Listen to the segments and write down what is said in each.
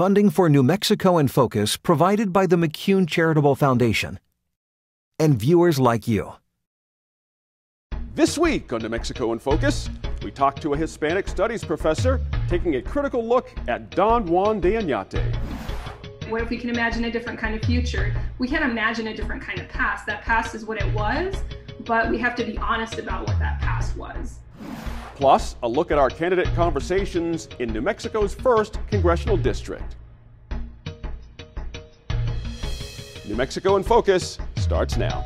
funding for New Mexico in Focus provided by the McCune Charitable Foundation and viewers like you. This week on New Mexico in Focus, we talk to a Hispanic Studies professor taking a critical look at Don Juan de Oñate. What if we can imagine a different kind of future? We can't imagine a different kind of past. That past is what it was, but we have to be honest about what that past was. Plus, a look at our candidate conversations in New Mexico's 1st Congressional District. New Mexico in Focus starts now.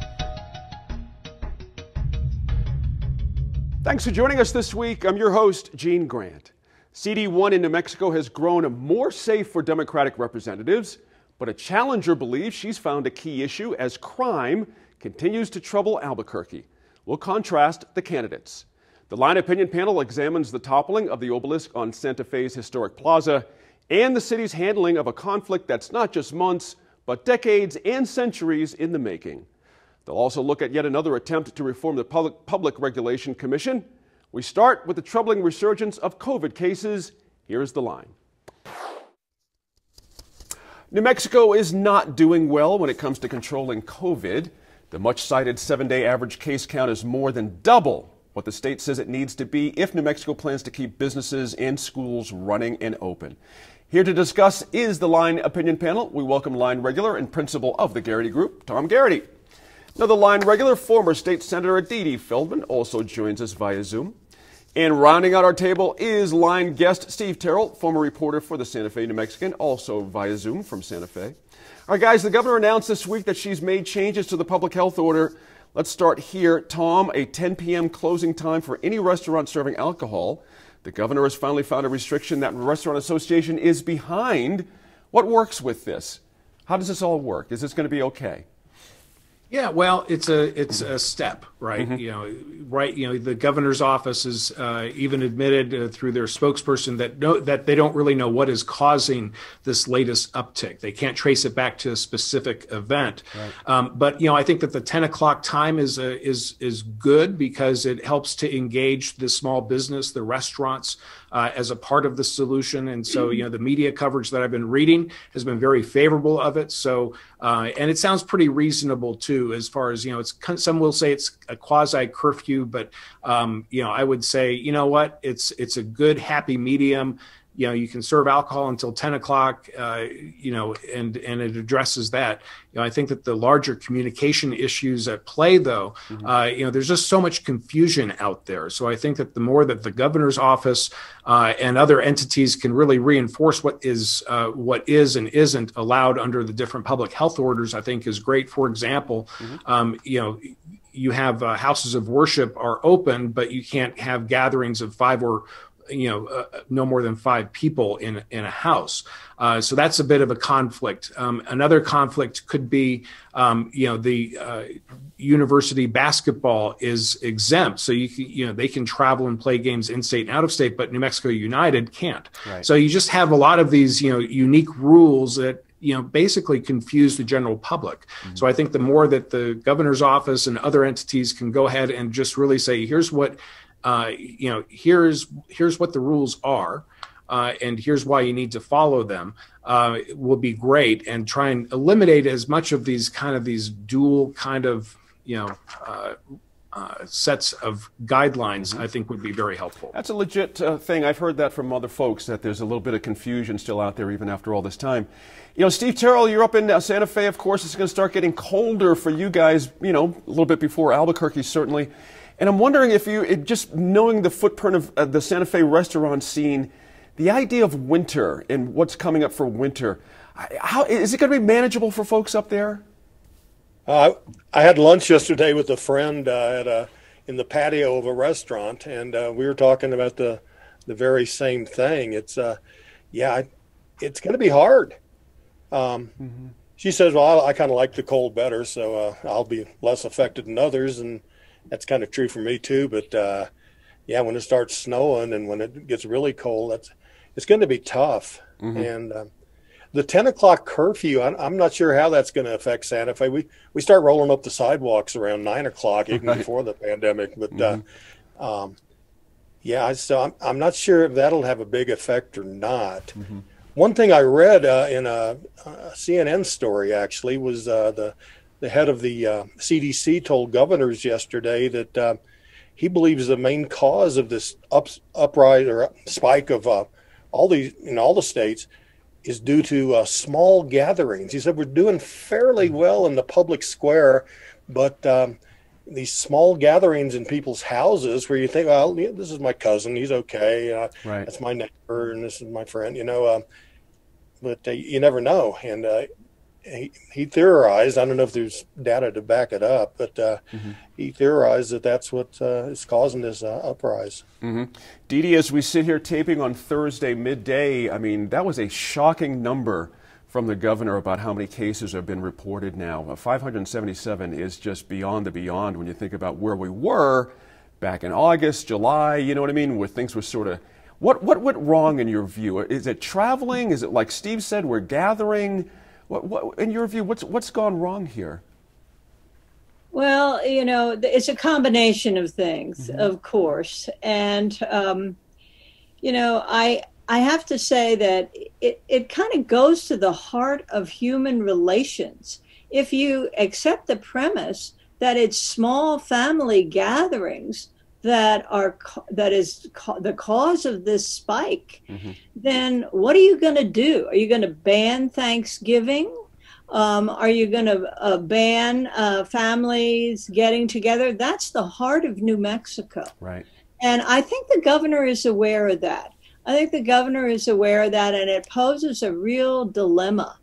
Thanks for joining us this week. I'm your host, Gene Grant. CD1 in New Mexico has grown more safe for Democratic representatives, but a challenger believes she's found a key issue as crime continues to trouble Albuquerque. We'll contrast the candidates. The Line Opinion Panel examines the toppling of the obelisk on Santa Fe's historic plaza and the city's handling of a conflict that's not just months, but decades and centuries in the making. They'll also look at yet another attempt to reform the Public Regulation Commission. We start with the troubling resurgence of COVID cases. Here's the line. New Mexico is not doing well when it comes to controlling COVID. The much-cited 7-day average case count is more than double what the state says it needs to be if New Mexico plans to keep businesses and schools running and open. Here to discuss is the Line Opinion Panel. We welcome Line regular and principal of the Garrity Group, Tom Garrity. Another Line regular, former State Senator Dede Feldman, also joins us via Zoom. And rounding out our table is Line guest Steve Terrell, former reporter for the Santa Fe New Mexican, also via Zoom from Santa Fe. All right, guys, the governor announced this week that she's made changes to the public health order. Let's start here. Tom, a 10 p.m. closing time for any restaurant serving alcohol. The governor has finally found a restriction that Restaurant Association is behind. What works with this? How does this all work? Is this going to be okay? Yeah, well, it's a step, right? Mm-hmm. The governor's office has even admitted through their spokesperson that they don't really know what is causing this latest uptick. They can't trace it back to a specific event. Right. But I think that the 10 o'clock time is good because it helps to engage the small business, the restaurants, as a part of the solution. And so, the media coverage that I've been reading has been very favorable of it. So, and it sounds pretty reasonable too, as far as, some will say it's a quasi curfew, but, I would say, it's a good happy medium. You can serve alcohol until 10 o'clock, and it addresses that. I think that the larger communication issues at play, though, there's just so much confusion out there. So I think that the more that the governor's office and other entities can really reinforce what is and isn't allowed under the different public health orders, I think is great. For example, you have houses of worship are open, but you can't have gatherings of 5 or no more than 5 people in a house. So that's a bit of a conflict. Another conflict could be, the university basketball is exempt. So they can travel and play games in state and out of state, but New Mexico United can't. Right. So you just have a lot of these, unique rules that, basically confuse the general public. Mm-hmm. So I think the more that the governor's office and other entities can go ahead and just really say, here's what here's what the rules are, and here's why you need to follow them, will be great, and try and eliminate as much of these dual sets of guidelines. I think would be very helpful. That's a legit thing. I've heard that from other folks, that there's a little bit of confusion still out there even after all this time. Steve Terrell, you're up in Santa Fe, of course. It's going to start getting colder for you guys, a little bit before Albuquerque, certainly. And I'm wondering if just knowing the footprint of the Santa Fe restaurant scene, the idea of winter and what's coming up for winter, how is it going to be manageable for folks up there? I had lunch yesterday with a friend in the patio of a restaurant, and we were talking about the very same thing. It's it's going to be hard. She says, well, I kind of like the cold better, so I'll be less affected than others, and that's kind of true for me too. But when it starts snowing and when it gets really cold, it's going to be tough. Mm-hmm. And the 10 o'clock curfew, I'm not sure how that's going to affect Santa Fe. We start rolling up the sidewalks around 9 o'clock, even before the pandemic. But so I'm not sure if that'll have a big effect or not. Mm-hmm. One thing I read in a CNN story actually was the head of the CDC told governors yesterday that he believes the main cause of this uprise or spike of all the states is due to small gatherings. He said we're doing fairly well in the public square, but these small gatherings in people's houses where you think, well, this is my cousin, he's okay, right. That's my neighbor, and this is my friend, but you never know. And he theorized, I don't know if there's data to back it up, but he theorized that that's what is causing this uprise. Dee Dee, as we sit here taping on Thursday midday, I mean, that was a shocking number from the governor about how many cases have been reported now. 577 is just beyond the beyond when you think about where we were back in August, July, you know what I mean, where things were sort of, what went wrong in your view? Is it traveling? Is it like Steve said, we're gathering? What in your view, what's gone wrong here? Well, it's a combination of things, of course. And, I have to say that it kind of goes to the heart of human relations. If you accept the premise that it's small family gatherings that is the cause of this spike, then what are you going to do? Are you going to ban Thanksgiving? Are you going to ban families getting together? That's the heart of New Mexico. Right. And I think the governor is aware of that. I think the governor is aware of that, and it poses a real dilemma.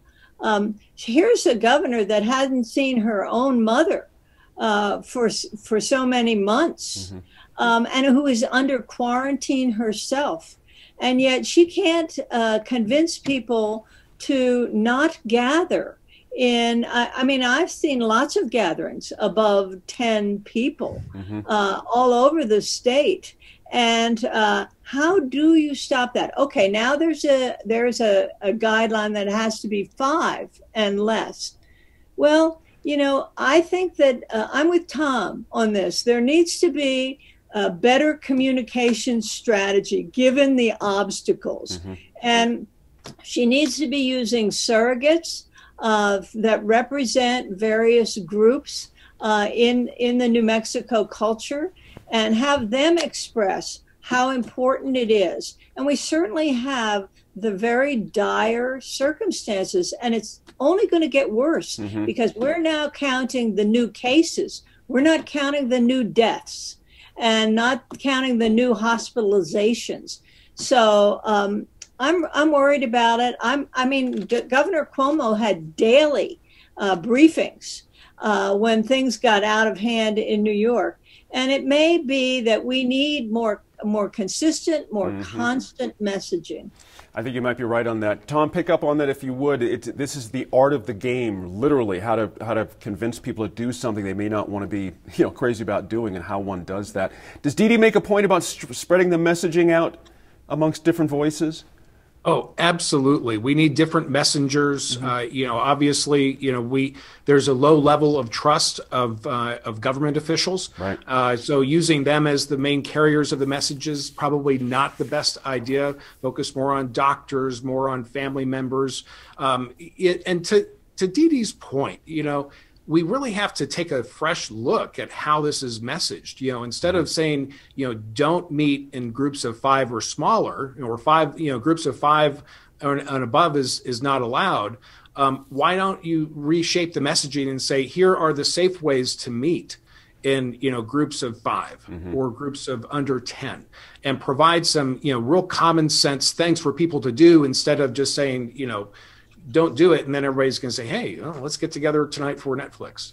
Here's a governor that hadn't seen her own mother for so many months, and who is under quarantine herself. And yet she can't convince people to not gather. I've seen lots of gatherings above 10 people all over the state. And how do you stop that? Okay, now there's a guideline that has to be 5 and less. Well, I think that I'm with Tom on this. There needs to be a better communication strategy given the obstacles. And she needs to be using surrogates that represent various groups in the New Mexico culture, and have them express how important it is. And we certainly have the very dire circumstances, and it's only going to get worse because we're now counting the new cases. We're not counting the new deaths and not counting the new hospitalizations. So I'm worried about it. Governor Cuomo had daily briefings when things got out of hand in New York. And it may be that we need more consistent, more constant messaging. I think you might be right on that. Tom, pick up on that if you would. This is the art of the game, literally, how to convince people to do something they may not want to be crazy about doing, and how one does that. Does Dee Dee make a point about spreading the messaging out amongst different voices? Oh, absolutely. We need different messengers. Obviously, there's a low level of trust of government officials. Right. So using them as the main carriers of the messages, probably not the best idea. Focus more on doctors, more on family members. And to Dee Dee's point, we really have to take a fresh look at how this is messaged. Instead of saying, don't meet in groups of 5 or smaller, or 5, groups of 5 and above is not allowed. Why don't you reshape the messaging and say, here are the safe ways to meet in, groups of 5 or groups of under 10, and provide some, real common sense things for people to do, instead of just saying, don't do it, and then everybody's going to say, hey, let's get together tonight for Netflix,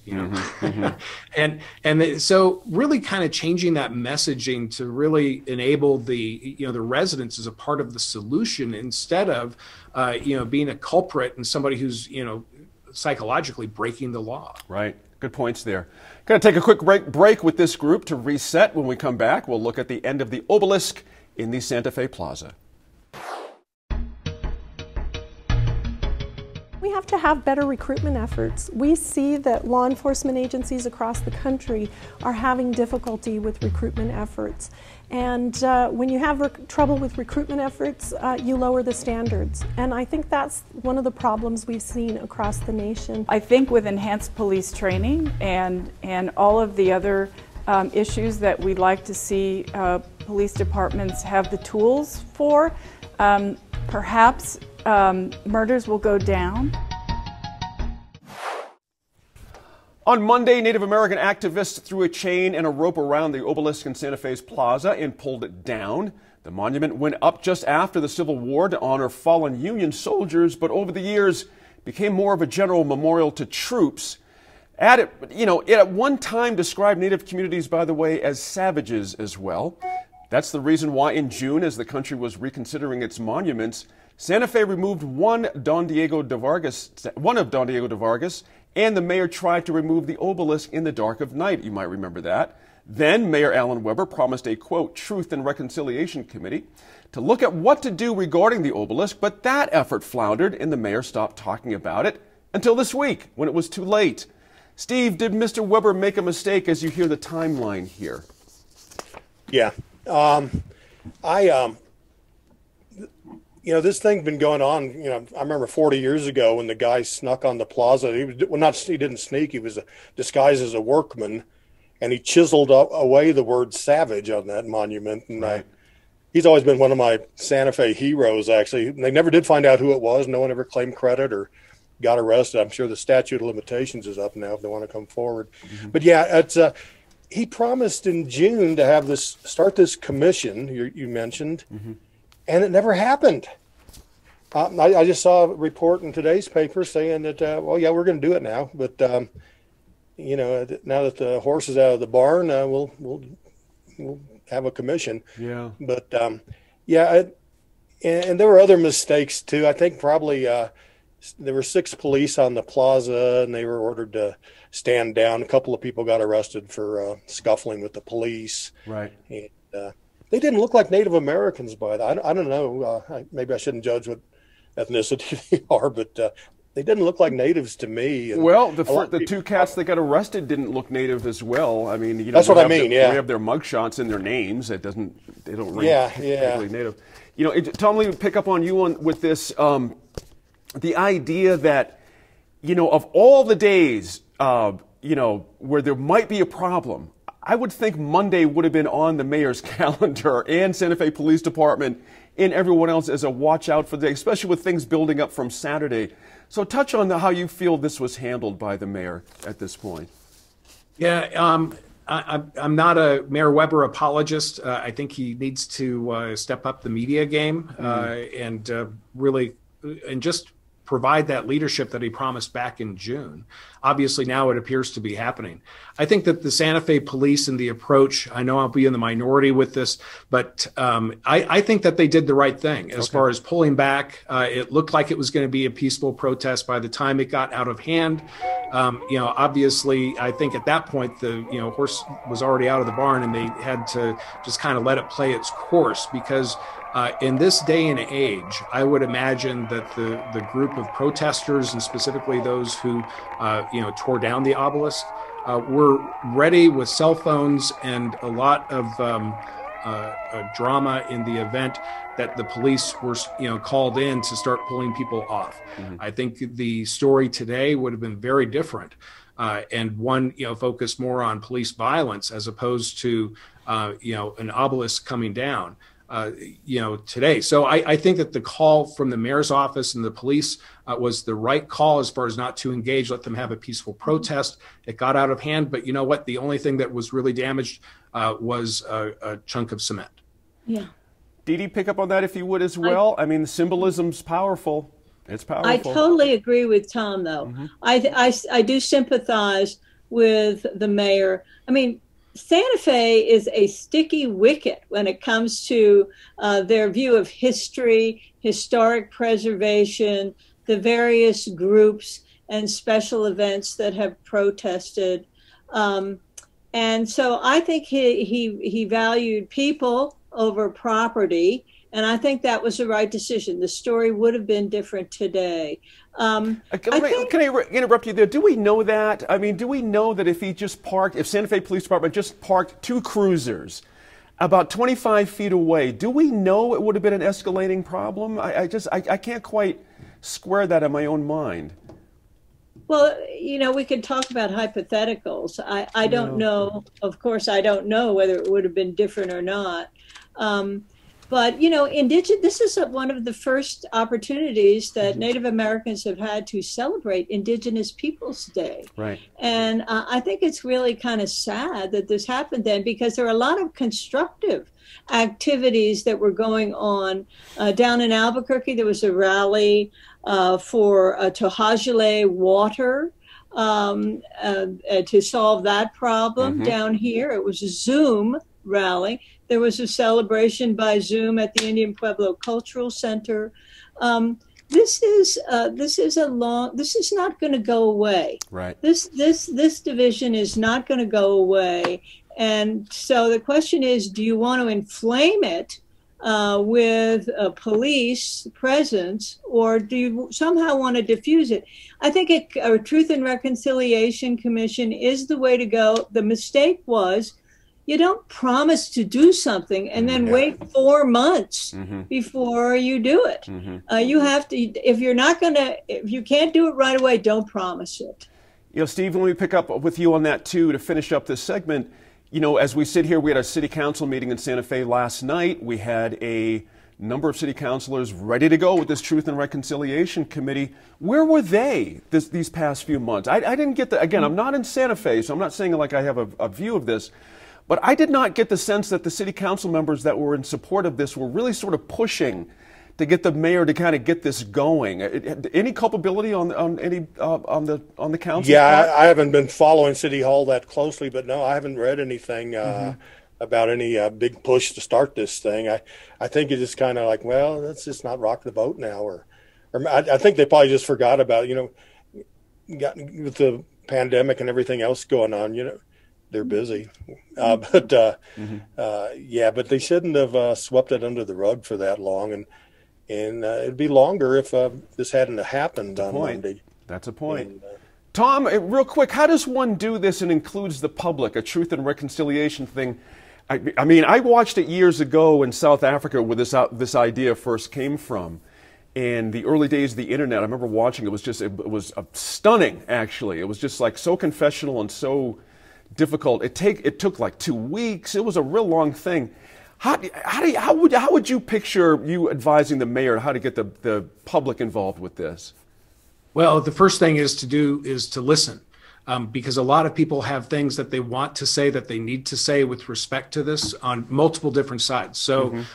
so really kind of changing that messaging to really enable the the residents as a part of the solution, instead of being a culprit and somebody who's psychologically breaking the law. Right. Good points there. Going to take a quick break with this group to reset. When we come back, we'll look at the end of the obelisk in the Santa Fe Plaza. We have to have better recruitment efforts. We see that law enforcement agencies across the country are having difficulty with recruitment efforts. And when you have trouble with recruitment efforts, you lower the standards. And I think that's one of the problems we've seen across the nation. I think with enhanced police training and all of the other issues that we'd like to see police departments have the tools for, perhaps murders will go down. On Monday, Native American activists threw a chain and a rope around the obelisk in Santa Fe's plaza and pulled it down. The monument went up just after the Civil War to honor fallen Union soldiers, but over the years became more of a general memorial to troops. It at one time described Native communities, by the way, as savages as well. That's the reason why in June, as the country was reconsidering its monuments, Santa Fe removed one of Don Diego de Vargas, and the mayor tried to remove the obelisk in the dark of night. You might remember that. Then Mayor Alan Weber promised a, quote, Truth and Reconciliation Committee to look at what to do regarding the obelisk, but that effort floundered and the mayor stopped talking about it until this week when it was too late. Steve, did Mr. Weber make a mistake as you hear the timeline here? Yeah. This thing's been going on. I remember 40 years ago when the guy snuck on the plaza. He didn't sneak. He was disguised as a workman, and he chiseled away the word savage on that monument. And right. He's always been one of my Santa Fe heroes, actually. They never did find out who it was. No one ever claimed credit or got arrested. I'm sure the statute of limitations is up now if they want to come forward. Mm-hmm. But yeah, he promised in June to start this commission you mentioned, mm-hmm. and it never happened. I just saw a report in today's paper saying that, we're going to do it now. But, now that the horse is out of the barn, we'll have a commission. Yeah. But, and there were other mistakes, too. I think probably there were 6 police on the plaza, and they were ordered to stand down. A couple of people got arrested for scuffling with the police. Right. And they didn't look like Native Americans by that. I don't know. Maybe I shouldn't judge what ethnicity they are, but they didn't look like natives to me. And well, the 2 cats that got arrested didn't look native as well. I mean, that's what I mean. We have their mugshots in their names. They don't ring particularly native. Tom, let me pick up on you with this. The idea that, of all the days, where there might be a problem, I would think Monday would have been on the mayor's calendar and Santa Fe Police Department and everyone else as a watch out for the day, especially with things building up from Saturday. So touch on how you feel this was handled by the mayor at this point. Yeah, I'm not a Mayor Weber apologist. I think he needs to step up the media game and really just provide that leadership that he promised back in June. Obviously, now it appears to be happening. I think that the Santa Fe police and the approach, I know I'll be in the minority with this, but I think that they did the right thing as far as pulling back. It looked like it was going to be a peaceful protest by the time it got out of hand. Obviously, I think at that point, the horse was already out of the barn and they had to just kind of let it play its course because in this day and age, I would imagine that the group of protesters and specifically those who, tore down the obelisk were ready with cell phones and a lot of drama in the event that the police were, called in to start pulling people off. Mm-hmm. I think the story today would have been very different and one, focused more on police violence as opposed to, an obelisk coming down. Today. So I think that the call from the mayor's office and the police was the right call as far as not to engage, let them have a peaceful protest. It got out of hand, but you know what? The only thing that was really damaged was a chunk of cement. Yeah. Dee Dee, pick up on that if you would as well. I mean, the symbolism's powerful. It's powerful. I totally agree with Tom, though. Mm-hmm. I do sympathize with the mayor. I mean, Santa Fe is a sticky wicket when it comes to their view of history, historic preservation, the various groups and special events that have protested. And so I think he valued people over property. And I think that was the right decision. The story would have been different today. Can I interrupt you there? Do we know that? I mean, do we know that if Santa Fe Police Department just parked 2 cruisers about 25 feet away, do we know it would have been an escalating problem? I can't quite square that in my own mind. Well, we could talk about hypotheticals. I don't know. Of course, I don't know whether it would have been different or not. But, this is one of the first opportunities that Native Americans have had to celebrate Indigenous Peoples Day. Right. And I think it's really kind of sad that this happened then, because there are a lot of constructive activities that were going on. Down in Albuquerque, there was a rally for Tohajale water to solve that problem. Down here, it was a Zoom rally. There was a celebration by Zoom at the Indian Pueblo Cultural Center. This is not going to go away. Right. This division is not going to go away. And so the question is, do you want to inflame it with a police presence, or do you somehow want to diffuse it? I think a Truth and Reconciliation Commission is the way to go. The mistake was, you don't promise to do something and then wait 4 months before you do it. You have to, if you can't do it right away, don't promise it. Steve, let me pick up with you on that too to finish up this segment. As we sit here, we had a city council meeting in Santa Fe last night. We had a number of city councilors ready to go with this Truth and Reconciliation Committee. Where were they these past few months? I didn't get again, I'm not in Santa Fe, so I'm not saying like I have a view of this. But I did not get the sense that the city council members that were in support of this were really sort of pushing to get the mayor to kind of get this going. Any culpability on the council? Yeah, I haven't been following City Hall that closely, but no, I haven't read anything about any big push to start this thing. I think it's just kind of like, well, let's just not rock the boat now, or I think they probably just forgot about with the pandemic and everything else going on. They're busy, but they shouldn't have swept it under the rug for that long, and it'd be longer if this hadn't happened on Monday. That's a point. Tom, real quick, how does one do this and includes the public, a Truth and Reconciliation thing? I mean, I watched it years ago in South Africa where this idea first came from. In the early days of the internet, I remember watching it. It was stunning, actually. It was just like so confessional and so difficult. It took like 2 weeks. It was a real long thing. How would you picture you advising the mayor how to get the public involved with this? Well, the first thing is to listen, because a lot of people have things that they want to say, that they need to say with respect to this on multiple different sides. So,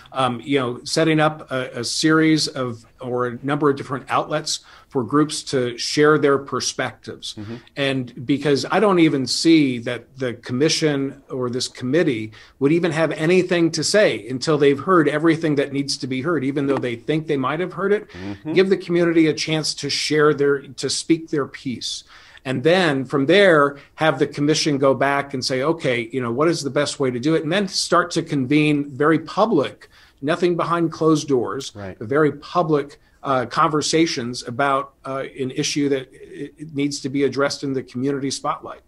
setting up a series of or a number of different outlets for groups to share their perspectives. And because I don't even see that the commission or this committee would even have anything to say until they've heard everything that needs to be heard, even though they think they might have heard it. Give the community a chance to to speak their piece. And then from there, have the commission go back and say, okay, what is the best way to do it? And then start to convene very public, nothing behind closed doors, very public conversations about an issue that it needs to be addressed in the community spotlight.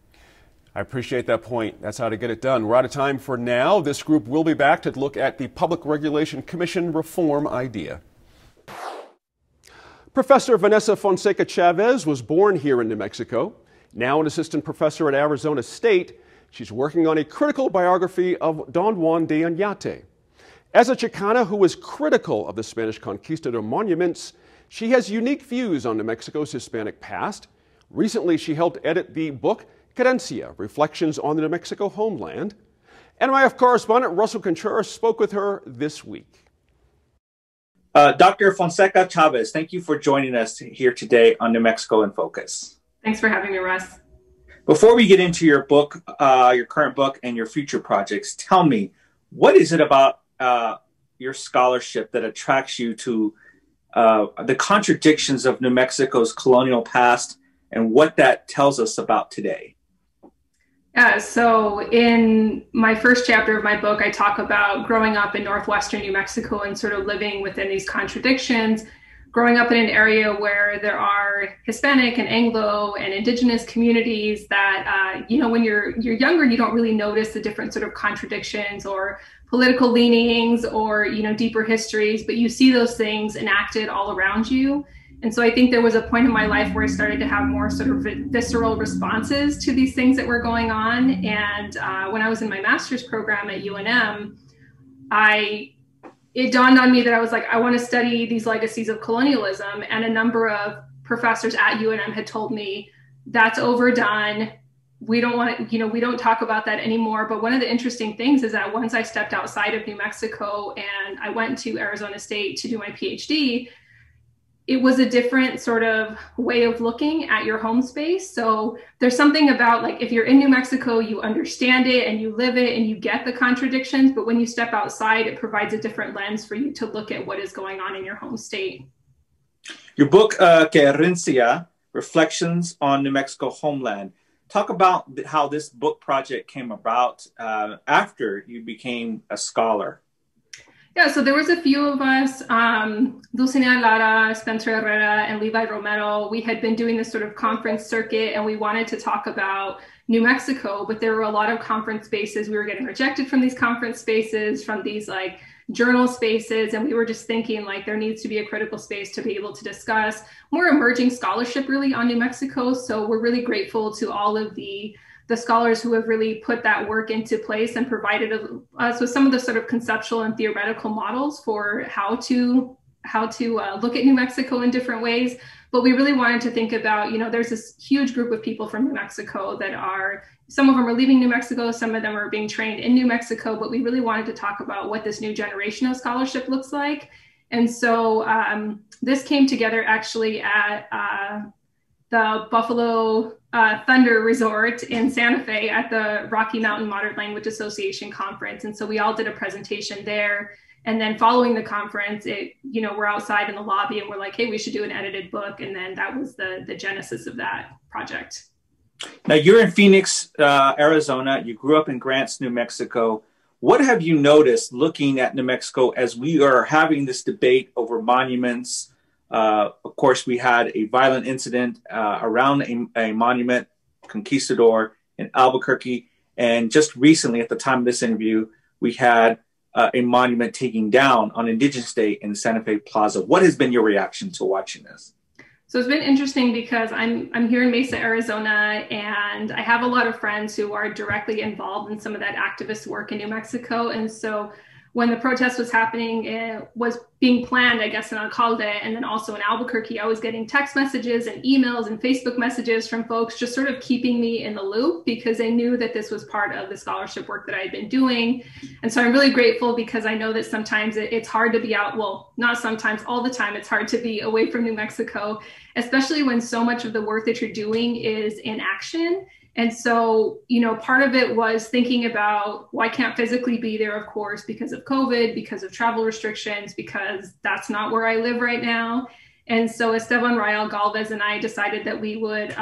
I appreciate that point. That's how to get it done. We're out of time for now. This group will be back to look at the Public Regulation Commission reform idea. Professor Vanessa Fonseca Chavez was born here in New Mexico. Now an assistant professor at Arizona State, she's working on a critical biography of Don Juan de Oñate. As a Chicana who was critical of the Spanish conquistador monuments, she has unique views on New Mexico's Hispanic past. Recently, she helped edit the book Querencia, Reflections on the New Mexico Homeland. NYF correspondent Russell Contreras spoke with her this week. Dr. Fonseca Chavez, thank you for joining us here today on New Mexico in Focus. Thanks for having me, Russ. Before we get into your book, your current book and your future projects, tell me, what is it about your scholarship that attracts you to the contradictions of New Mexico's colonial past and what that tells us about today? Yeah, so in my first chapter of my book, I talk about growing up in northwestern New Mexico and sort of living within these contradictions, growing up in an area where there are Hispanic and Anglo and indigenous communities that, when you're younger, you don't really notice the different sort of contradictions or political leanings or, deeper histories, but you see those things enacted all around you. And so I think there was a point in my life where I started to have more sort of visceral responses to these things that were going on. And when I was in my master's program at UNM, it dawned on me that I was like, I want to study these legacies of colonialism. And a number of professors at UNM had told me that's overdone. We don't want to, we don't talk about that anymore. But one of the interesting things is that once I stepped outside of New Mexico and I went to Arizona State to do my PhD, it was a different sort of way of looking at your home space. So there's something about, like, if you're in New Mexico, you understand it and you live it and you get the contradictions, but when you step outside, it provides a different lens for you to look at what is going on in your home state. Your book, Querencia, Reflections on New Mexico Homeland. Talk about how this book project came about after you became a scholar. Yeah, so there was a few of us, Dulcinea Lara, Spencer Herrera, and Levi Romero. We had been doing this sort of conference circuit and we wanted to talk about New Mexico, but there were a lot of conference spaces. We were getting rejected from these conference spaces, from these like journal spaces. And we were just thinking like there needs to be a critical space to be able to discuss more emerging scholarship really on New Mexico. So we're really grateful to all of the scholars who have really put that work into place and provided us with some of the sort of conceptual and theoretical models for how to look at New Mexico in different ways. But we really wanted to think about, there's this huge group of people from New Mexico that some of them are leaving New Mexico, some of them are being trained in New Mexico, but we really wanted to talk about what this new generation of scholarship looks like. And so this came together actually at the Buffalo Thunder Resort in Santa Fe at the Rocky Mountain Modern Language Association conference. And so we all did a presentation there. And then following the conference, we're outside in the lobby and we're like, hey, we should do an edited book. And then that was the genesis of that project. Now you're in Phoenix, Arizona. You grew up in Grants, New Mexico. What have you noticed looking at New Mexico as we are having this debate over monuments? Of course, we had a violent incident around a monument, Conquistador, in Albuquerque. And just recently, at the time of this interview, we had a monument taken down on Indigenous Day in Santa Fe Plaza. What has been your reaction to watching this? So it's been interesting because I'm here in Mesa, Arizona, and I have a lot of friends who are directly involved in some of that activist work in New Mexico. And so when the protest was happening, it was being planned, I guess, in Alcalde and then also in Albuquerque, I was getting text messages and emails and Facebook messages from folks just sort of keeping me in the loop because they knew that this was part of the scholarship work that I had been doing. And so I'm really grateful because I know that sometimes it's hard to be out, well, not sometimes, all the time, it's hard to be away from New Mexico, especially when so much of the work that you're doing is in action. And so, part of it was thinking about, well, I can't physically be there, of course, because of COVID, because of travel restrictions, because that's not where I live right now. And so Esteban Rael Galvez and I decided that we would,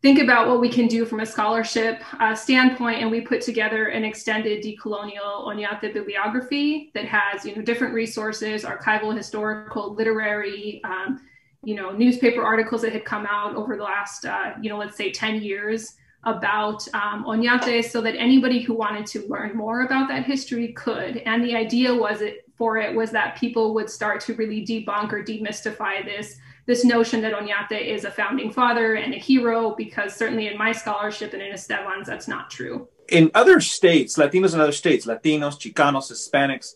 think about what we can do from a scholarship standpoint. And we put together an extended decolonial Oñate bibliography that has, different resources, archival, historical, literary, newspaper articles that had come out over the last, let's say 10 years about Oñate, so that anybody who wanted to learn more about that history could. And the idea was that people would start to really debunk or demystify this notion that Oñate is a founding father and a hero, because certainly in my scholarship and in Esteban's, that's not true. In other states, Latinos in other states, Latinos, Chicanos, Hispanics,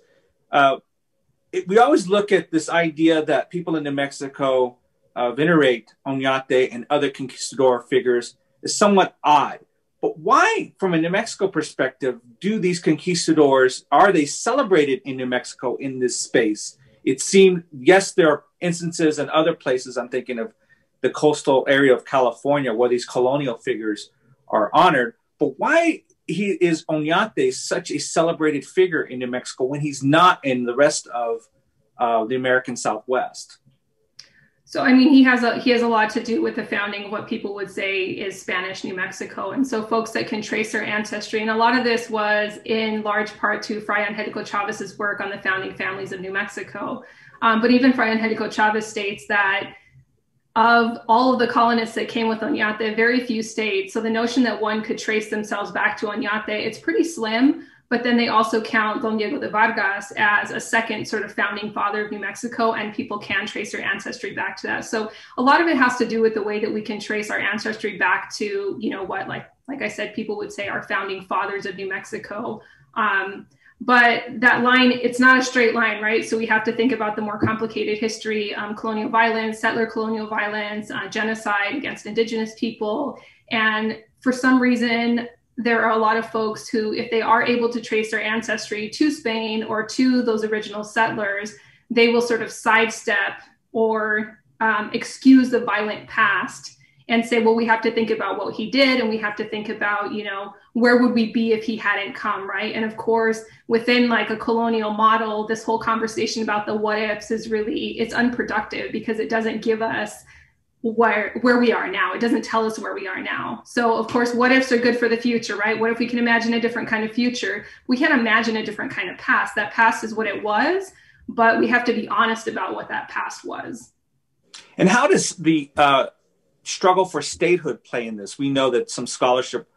we always look at this idea that people in New Mexico venerate Oñate and other conquistador figures is somewhat odd. But why, from a New Mexico perspective, do these conquistadors, are they celebrated in New Mexico in this space? It seemed, yes, there are instances in other places, I'm thinking of the coastal area of California, where these colonial figures are honored. But why is Oñate such a celebrated figure in New Mexico when he's not in the rest of the American Southwest? So, I mean, he has a lot to do with the founding of what people would say is Spanish New Mexico. And so folks that can trace their ancestry, and a lot of this was in large part to Fray Angelico Chavez's work on the founding families of New Mexico. But even Fray Angelico Chavez states that of all of the colonists that came with Oñate, very few stayed. So the notion that one could trace themselves back to Oñate, it's pretty slim. But then they also count Don Diego de Vargas as a second sort of founding father of New Mexico, and people can trace their ancestry back to that. So a lot of it has to do with the way that we can trace our ancestry back to, you know, what, like I said, people would say our founding fathers of New Mexico. But that line, it's not a straight line, right? So we have to think about the more complicated history, colonial violence, settler colonial violence, genocide against indigenous people. And for some reason, there are a lot of folks who, if they are able to trace their ancestry to Spain or to those original settlers, they will sort of sidestep or excuse the violent past and say, well, we have to think about what he did, and we have to think about, you know, where would we be if he hadn't come, right? And of course, within like a colonial model, this whole conversation about the what ifs is really, it's unproductive because it doesn't give us where we are now. It doesn't tell us where we are now. So of course, what ifs are good for the future, right? What if we can imagine a different kind of future? We can't imagine a different kind of past. That past is what it was, but we have to be honest about what that past was. And how does the struggle for statehood play in this? We know that some scholarship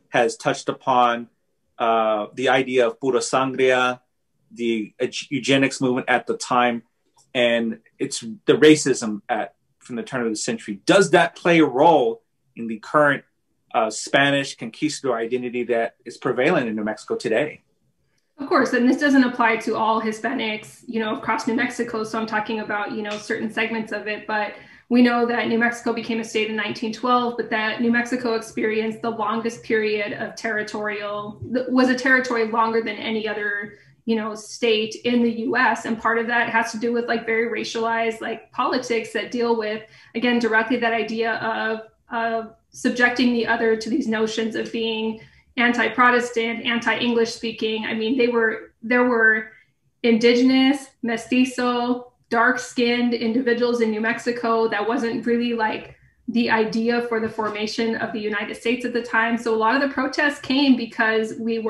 has touched upon the idea of pura sangria, the eugenics movement at the time, and it's the racism from the turn of the century. Does that play a role in the current Spanish conquistador identity that is prevalent in New Mexico today? Of course, and this doesn't apply to all Hispanics, you know, across New Mexico. So I'm talking about, you know, certain segments of it, but we know that New Mexico became a state in 1912, but that New Mexico experienced the longest period of was a territory longer than any other, you know, state in the US. And part of that has to do with like very racialized like politics that deal with, again, directly that idea of subjecting the other to these notions of being anti-Protestant, anti-English speaking. I mean, there were indigenous, mestizo, dark-skinned individuals in New Mexico. That wasn't really like the idea for the formation of the United States at the time. So a lot of the protests came because we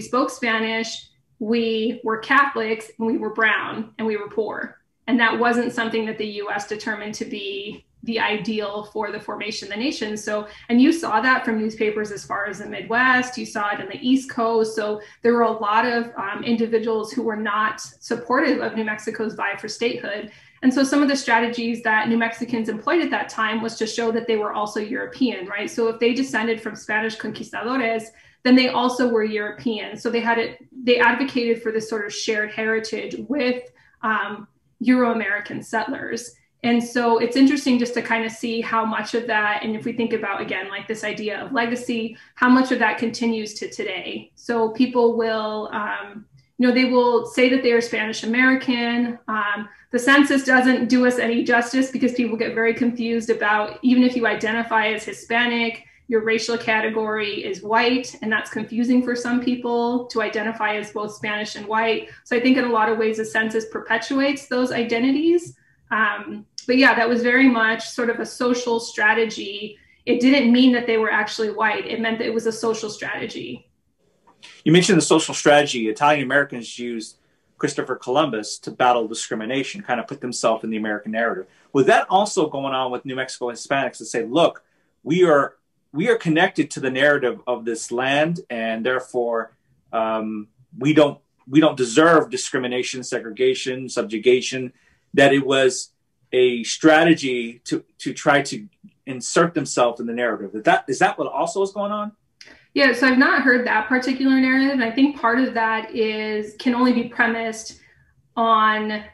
spoke Spanish, we were Catholics, and we were brown, and we were poor. And that wasn't something that the US determined to be the ideal for the formation of the nation. So, and you saw that from newspapers as far as the Midwest, you saw it in the East Coast. So there were a lot of individuals who were not supportive of New Mexico's vie for statehood. And so some of the strategies that New Mexicans employed at that time was to show that they were also European, right? So if they descended from Spanish conquistadores, then they also were European. So they advocated for this sort of shared heritage with Euro-American settlers. And so it's interesting just to kind of see how much of that, and if we think about, again, like this idea of legacy, how much of that continues to today. So people will, you know, they will say that they are Spanish American. The census doesn't do us any justice because people get very confused about, even if you identify as Hispanic, your racial category is white, and that's confusing for some people to identify as both Spanish and white. So I think in a lot of ways, the census perpetuates those identities. But yeah, that was very much sort of a social strategy. It didn't mean that they were actually white. It meant that it was a social strategy. You mentioned the social strategy. Italian Americans used Christopher Columbus to battle discrimination, kind of put themselves in the American narrative. Was that also going on with New Mexico Hispanics to say, look, we are connected to the narrative of this land, and therefore we don't deserve discrimination, segregation, subjugation, that it was a strategy to try to insert themselves in the narrative? Is that what also is going on? Yeah, so I've not heard that particular narrative. And I think part of that can only be premised on,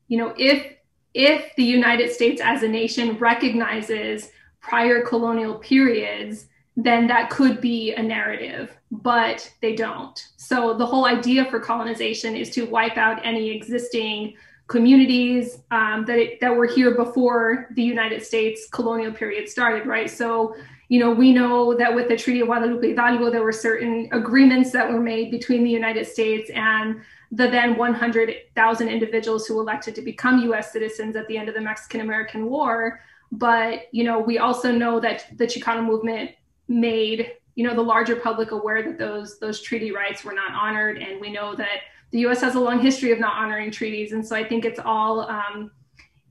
you know, if the United States as a nation recognizes prior colonial periods, then that could be a narrative, but they don't. So the whole idea for colonization is to wipe out any existing communities that were here before the United States colonial period started, right? So, you know, we know that with the Treaty of Guadalupe Hidalgo, there were certain agreements that were made between the United States and the then 100,000 individuals who elected to become U.S. citizens at the end of the Mexican-American War. But, we also know that the Chicano movement made, the larger public aware that those treaty rights were not honored. And we know that the U.S. has a long history of not honoring treaties. And so I think it's all,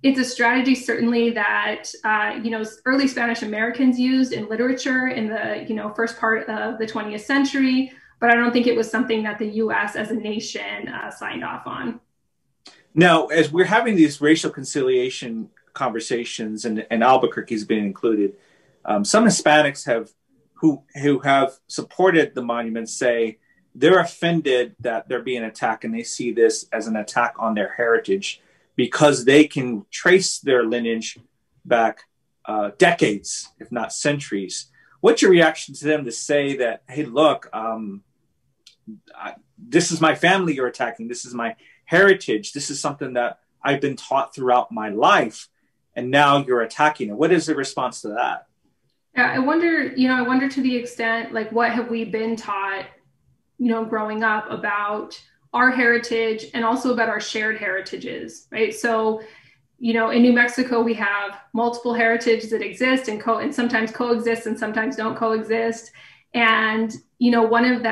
it's a strategy certainly that, early Spanish Americans used in literature in the, first part of the 20th century. But I don't think it was something that the U.S. as a nation signed off on. Now, as we're having these racial conciliation conversations, and Albuquerque has been included, some Hispanics who have supported the monuments say they're offended that they're being attacked, and they see this as an attack on their heritage because they can trace their lineage back decades, if not centuries. What's your reaction to them to say that, hey, look, this is my family you're attacking. This is my heritage. This is something that I've been taught throughout my life, and now you're attacking it. What is the response to that? Yeah, I wonder to the extent, like, what have we been taught, growing up about our heritage and also about our shared heritages, right? So, in New Mexico, we have multiple heritages that exist and sometimes coexist and sometimes don't coexist. And, one of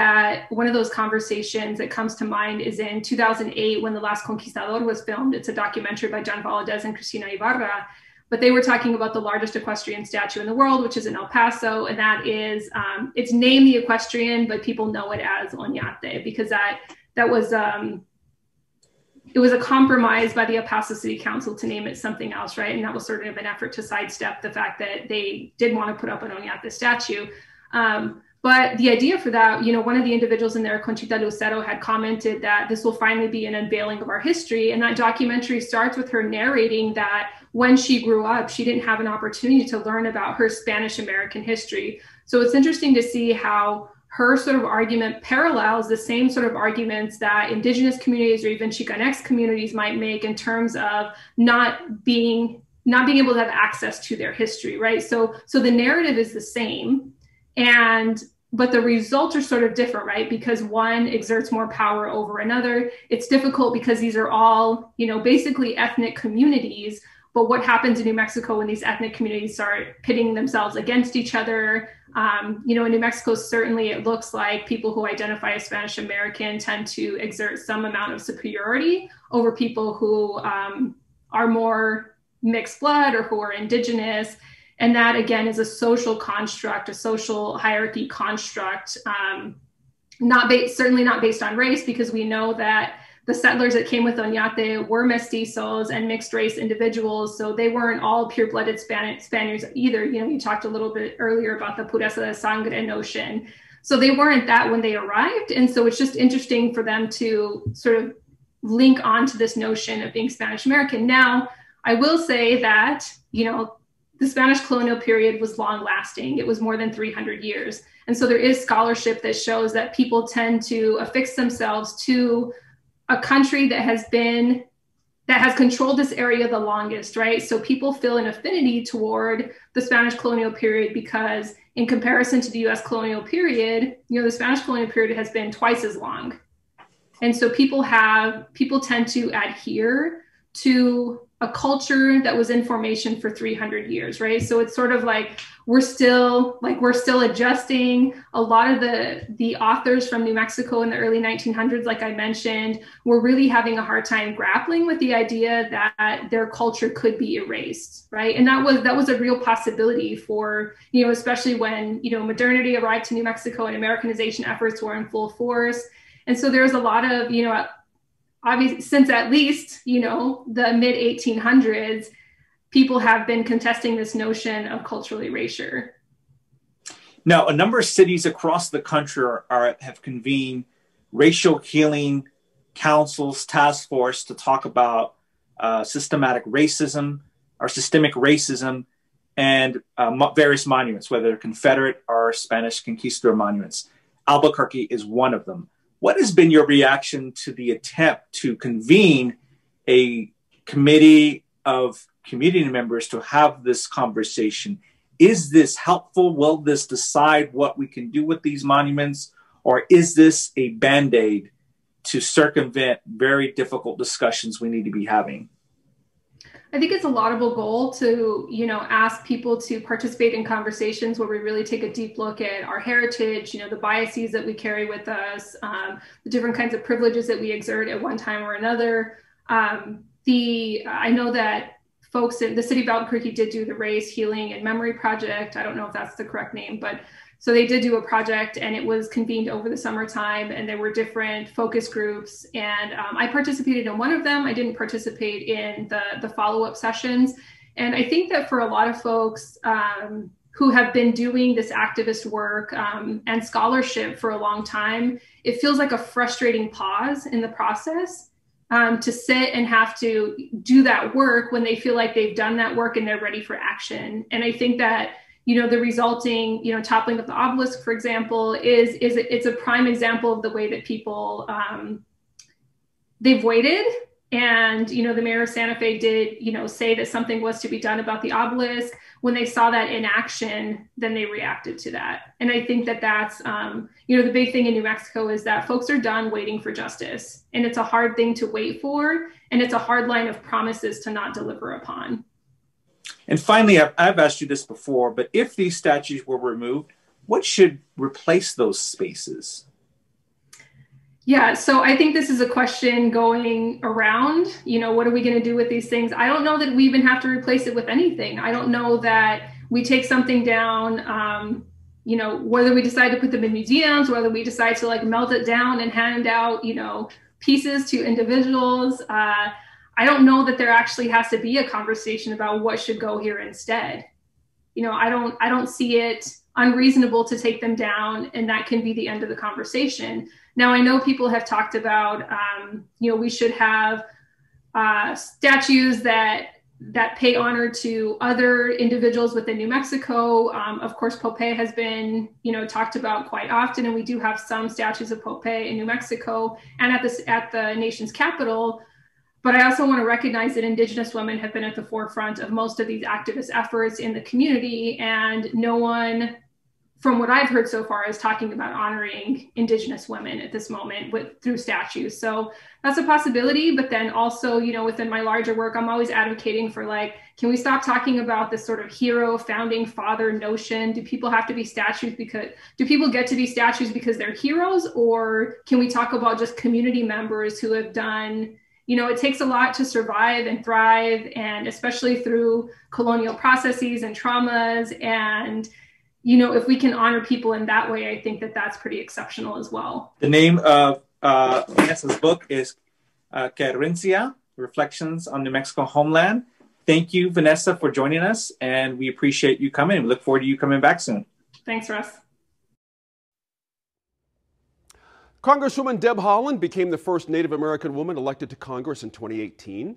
those conversations that comes to mind is in 2008 when The Last Conquistador was filmed. It's a documentary by John Valadez and Cristina Ibarra, but they were talking about the largest equestrian statue in the world, which is in El Paso. And that is, it's named the equestrian, but people know it as Oñate because that was, it was a compromise by the El Paso City Council to name it something else, right? And that was sort of an effort to sidestep the fact that they did want to put up an Oñate statue. But the idea for that, one of the individuals in there, Conchita Lucero, had commented that this will finally be an unveiling of our history. And that documentary starts with her narrating that when she grew up, she didn't have an opportunity to learn about her Spanish American history. So it's interesting to see how her sort of argument parallels the same sort of arguments that indigenous communities or even Chicanx communities might make in terms of not being able to have access to their history, right? So the narrative is the same, but the results are sort of different, right? Because one exerts more power over another. It's difficult because these are all, basically ethnic communities. But what happens in New Mexico when these ethnic communities start pitting themselves against each other? In New Mexico, certainly it looks like people who identify as Spanish American tend to exert some amount of superiority over people who are more mixed blood or who are indigenous. And that, again, is a social construct, a social hierarchy construct, certainly not based on race, because we know that the settlers that came with Oñate were mestizos and mixed race individuals. So they weren't all pure-blooded Spaniards either. You talked a little bit earlier about the pureza de sangre notion. So they weren't that when they arrived. And so it's just interesting for them to sort of link onto this notion of being Spanish American. Now, I will say that, the Spanish colonial period was long lasting. It was more than 300 years. And so there is scholarship that shows that people tend to affix themselves to a country that has controlled this area the longest, right? So people feel an affinity toward the Spanish colonial period because in comparison to the US colonial period, the Spanish colonial period has been twice as long. And so people tend to adhere to a culture that was in formation for 300 years, right? So it's sort of like we're still adjusting. A lot of the authors from New Mexico in the early 1900s, like I mentioned, were really having a hard time grappling with the idea that their culture could be erased, right? And that was a real possibility for, especially when, modernity arrived to New Mexico and Americanization efforts were in full force. And so there's a lot of, obviously, since at least, the mid-1800s, people have been contesting this notion of cultural erasure. Now, a number of cities across the country have convened racial healing councils, task force to talk about systemic racism and various monuments, whether they're Confederate or Spanish conquistador monuments. Albuquerque is one of them. What has been your reaction to the attempt to convene a committee of community members to have this conversation? Is this helpful? Will this decide what we can do with these monuments? Or is this a Band-Aid to circumvent very difficult discussions we need to be having? I think it's a laudable goal to, ask people to participate in conversations where we really take a deep look at our heritage, the biases that we carry with us, the different kinds of privileges that we exert at one time or another. I know that folks in the city of Albuquerque did do the Race, Healing, and Memory Project. I don't know if that's the correct name, but so they did do a project, and it was convened over the summertime, and there were different focus groups. And I participated in one of them. I didn't participate in the follow-up sessions. And I think that for a lot of folks who have been doing this activist work and scholarship for a long time, it feels like a frustrating pause in the process to sit and have to do that work when they feel like they've done that work and they're ready for action. And I think that the resulting, toppling of the obelisk, for example, it's a prime example of the way that people, they've waited. And, the mayor of Santa Fe did, say that something was to be done about the obelisk. When they saw that in action, then they reacted to that. And I think that that's, the big thing in New Mexico is that folks are done waiting for justice. And it's a hard thing to wait for. And it's a hard line of promises to not deliver upon. And finally, I've asked you this before, but if these statues were removed, what should replace those spaces? Yeah, so I think this is a question going around, what are we going to do with these things? I don't know that we even have to replace it with anything. I don't know that we take something down, whether we decide to put them in museums, whether we decide to melt it down and hand out, pieces to individuals. I don't know that there actually has to be a conversation about what should go here instead. I don't see it unreasonable to take them down, and that can be the end of the conversation. Now, I know people have talked about, we should have statues that pay honor to other individuals within New Mexico. Of course, Popeye has been, talked about quite often, and we do have some statues of Popeye in New Mexico and at the nation's capital. But I also want to recognize that Indigenous women have been at the forefront of most of these activist efforts in the community, and no one, from what I've heard so far, is talking about honoring Indigenous women at this moment through statues. So that's a possibility. But then also, within my larger work, I'm always advocating for can we stop talking about this sort of hero, founding father notion? Do people have to be statues do people get to be statues because they're heroes? Or can we talk about just community members who have done, it takes a lot to survive and thrive, and especially through colonial processes and traumas. And if we can honor people in that way, I think that that's pretty exceptional as well. The name of Vanessa's book is Querencia, Reflections on New Mexico Homeland. Thank you, Vanessa, for joining us, and we appreciate you coming. We look forward to you coming back soon. Thanks, Russ. Congresswoman Deb Haaland became the first Native American woman elected to Congress in 2018.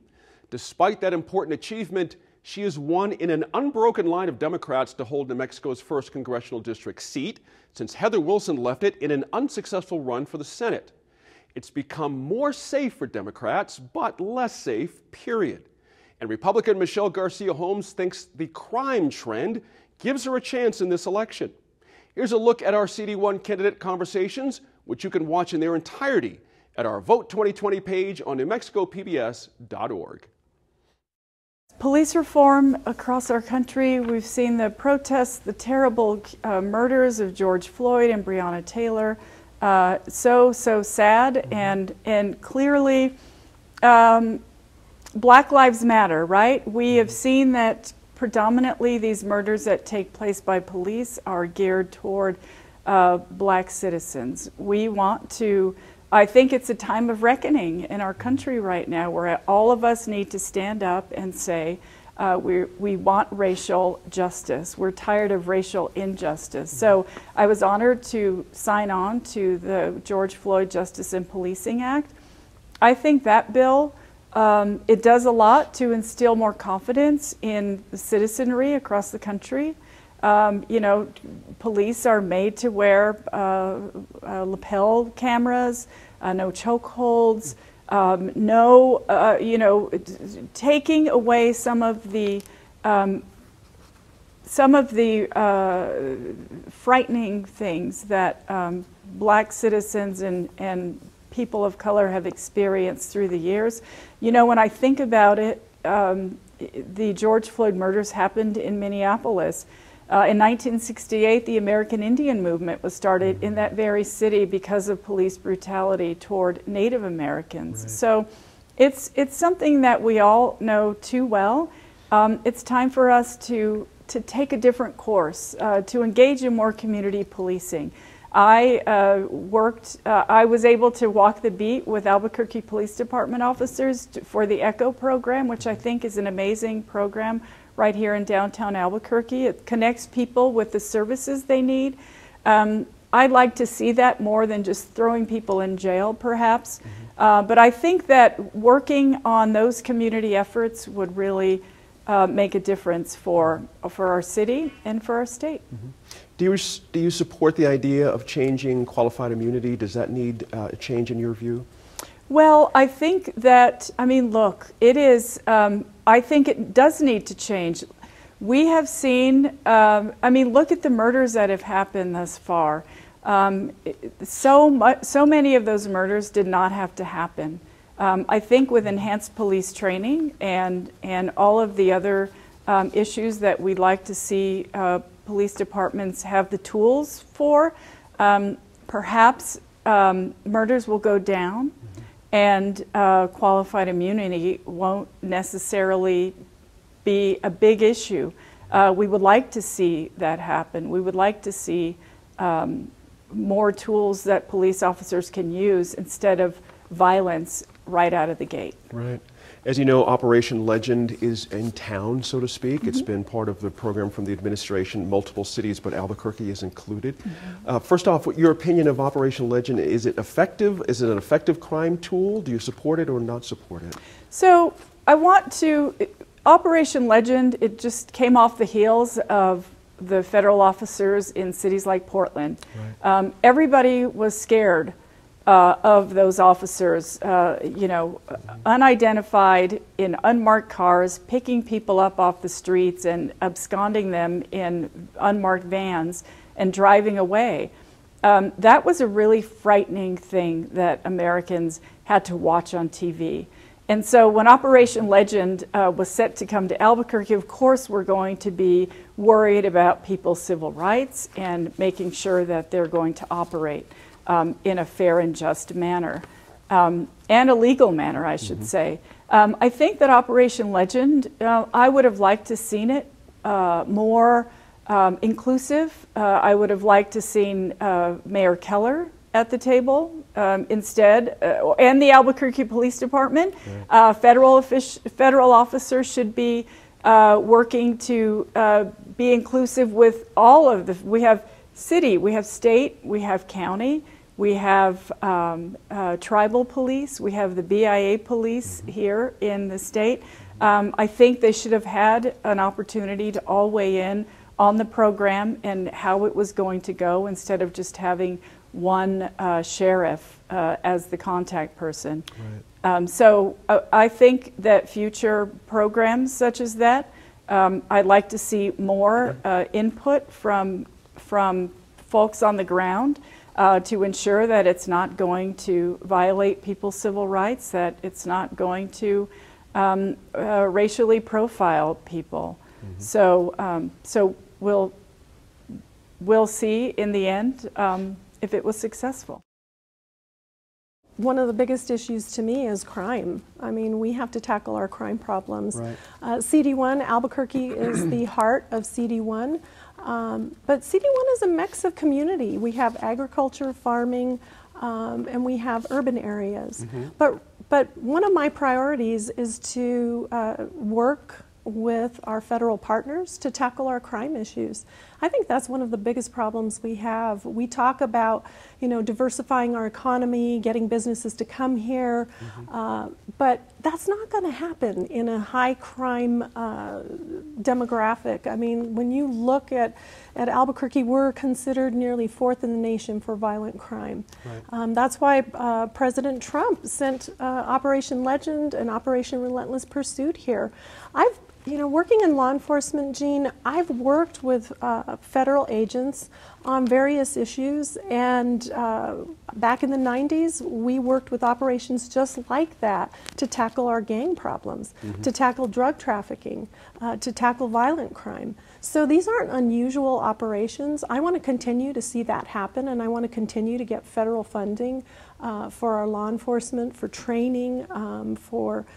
Despite that important achievement, she is one in an unbroken line of Democrats to hold New Mexico's first congressional district seat since Heather Wilson left it in an unsuccessful run for the Senate. It's become more safe for Democrats, but less safe, period. And Republican Michelle Garcia Holmes thinks the crime trend gives her a chance in this election. Here's a look at our CD1 candidate conversations, which you can watch in their entirety at our Vote 2020 page on NewMexicoPBS.org. Police reform across our country. We've seen the protests, the terrible murders of George Floyd and Breonna Taylor. So sad, and clearly Black Lives Matter, right? We have seen that predominantly these murders that take place by police are geared toward Black citizens. We want to, I think it's a time of reckoning in our country right now where all of us need to stand up and say we want racial justice. We're tired of racial injustice. So I was honored to sign on to the George Floyd Justice in Policing Act. I think that bill, it does a lot to instill more confidence in the citizenry across the country. Police are made to wear lapel cameras, no chokeholds, taking away some of the frightening things that Black citizens and people of color have experienced through the years. You know, when I think about it, the George Floyd murders happened in Minneapolis. In 1968, the American Indian movement was started in that very city because of police brutality toward Native Americans. Right. So it's something that we all know too well. It's time for us to take a different course, to engage in more community policing. I was able to walk the beat with Albuquerque Police Department officers for the ECHO program, which I think is an amazing program right here in downtown Albuquerque. It connects people with the services they need. I'd like to see that more than just throwing people in jail, perhaps. But I think that working on those community efforts would really make a difference for our city and for our state. Do you support the idea of changing qualified immunity? Does that need a change in your view? Well, I think that, I mean, look, it is, I think it does need to change. We have seen, I mean, look at the murders that have happened thus far. So many of those murders did not have to happen. I think with enhanced police training and all of the other issues that we'd like to see police departments have the tools for, perhaps murders will go down and qualified immunity won't necessarily be a big issue. We would like to see that happen. We would like to see more tools that police officers can use instead of violence right out of the gate. Right. As you know, Operation Legend is in town, so to speak. It's been part of the program from the administration, multiple cities, but Albuquerque is included. First off, your opinion of Operation Legend, is it effective? Is it an effective crime tool? Do you support it or not support it? So I want to, Operation Legend, it just came off the heels of the federal officers in cities like Portland. Right. Everybody was scared of those officers, you know, unidentified in unmarked cars, picking people up off the streets and absconding them in unmarked vans and driving away. That was a really frightening thing that Americans had to watch on TV. And so when Operation Legend was set to come to Albuquerque, of course we're going to be worried about people's civil rights and making sure that they're going to operate in a fair and just manner, and a legal manner, I should say. I think that Operation Legend, I would have liked to seen it more inclusive. I would have liked to seen Mayor Keller at the table instead, and the Albuquerque Police Department. Federal officers should be working to be inclusive with all of the, we have city, we have state, we have county, we have tribal police, we have the BIA police here in the state. I think they should have had an opportunity to all weigh in on the program and how it was going to go instead of just having one sheriff as the contact person. Right. So I think that future programs such as that, I'd like to see more input from folks on the ground to ensure that it's not going to violate people's civil rights, that it's not going to racially profile people. So, so we'll see in the end if it was successful. One of the biggest issues to me is crime. I mean, we have to tackle our crime problems. Right. CD1, Albuquerque is the heart of CD1. But CD1 is a mix of community. We have agriculture, farming, and we have urban areas. But one of my priorities is to work with our federal partners to tackle our crime issues. I think that's one of the biggest problems we have. We talk about, you know, diversifying our economy, getting businesses to come here, but that's not going to happen in a high crime demographic. I mean, when you look at Albuquerque, we're considered nearly 4th in the nation for violent crime. Right. That's why President Trump sent Operation Legend and Operation Relentless Pursuit here. You know, working in law enforcement, Jean, I've worked with federal agents on various issues, and back in the 90s, we worked with operations just like that to tackle our gang problems, to tackle drug trafficking, to tackle violent crime. So these aren't unusual operations. I want to continue to see that happen, and I want to continue to get federal funding for our law enforcement, for training, for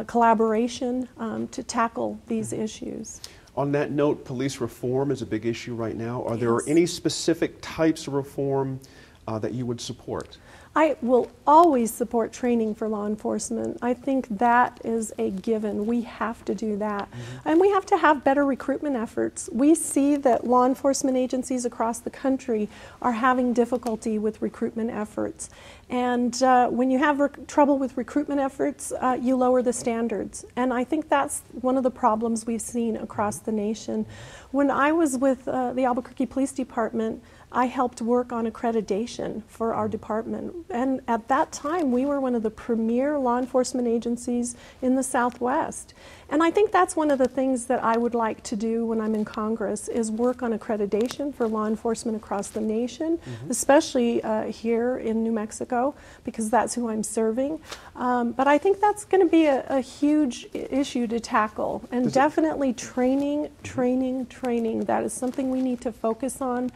collaboration to tackle these issues. On that note, police reform is a big issue right now. Are there any specific types of reform that you would support? I will always support training for law enforcement. I think that is a given. We have to do that. And we have to have better recruitment efforts. We see that law enforcement agencies across the country are having difficulty with recruitment efforts. And when you have trouble with recruitment efforts, you lower the standards. And I think that's one of the problems we've seen across the nation. When I was with the Albuquerque Police Department, I helped work on accreditation for our department. And at that time, we were one of the premier law enforcement agencies in the Southwest. And I think that's one of the things that I would like to do when I'm in Congress, is work on accreditation for law enforcement across the nation, especially here in New Mexico, because that's who I'm serving. But I think that's going to be a huge issue to tackle. And definitely training. That is something we need to focus on